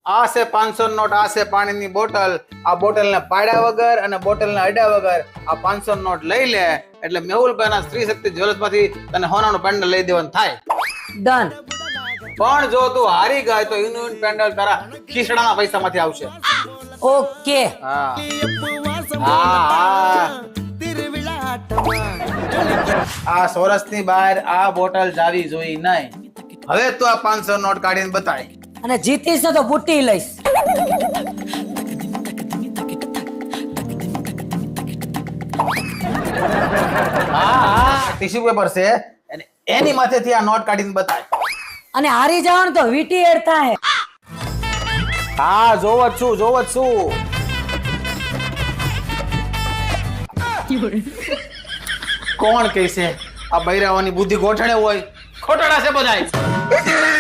આ છે 500 નોટ, આ છે પાણીની બોટલ. આ બોટલ ને પાડ્યા વગર અને બોટલ ને અડ્યા વગર આ 500 નોટ લઈ લે એટલે મેહુલભાઈના સ્ત્રી શક્તિ જ્વેલર્સ માંથી તને સોનાનું પેન્ડલ લઈ દેવાનું થાય. ડન. પણ જો તું હારી ગઈ તો એનું પેન્ડલ તારા ખીસડાના પૈસામાંથી આવશે. ઓકે. હા હા. આ સોરસની બહાર આ બોટલ જાવી જોઈ નહીં. હવે તું આ 500 નોટ કાઢીને બતાય. અને જીતીશ ને તો બુટ્ટી લઈશ. હા ટીશ્યુ પેપર છે અને એની માથેથી આ નોટ કાઢીને બતાય. અને હારી જવાનું તો વીટી એડ થાય. હા જોવ જ છું. કોણ કહેશે આ બૈરાઓની બુદ્ધિ ગોઠણે હોય? ખોટાડા છે બધાય.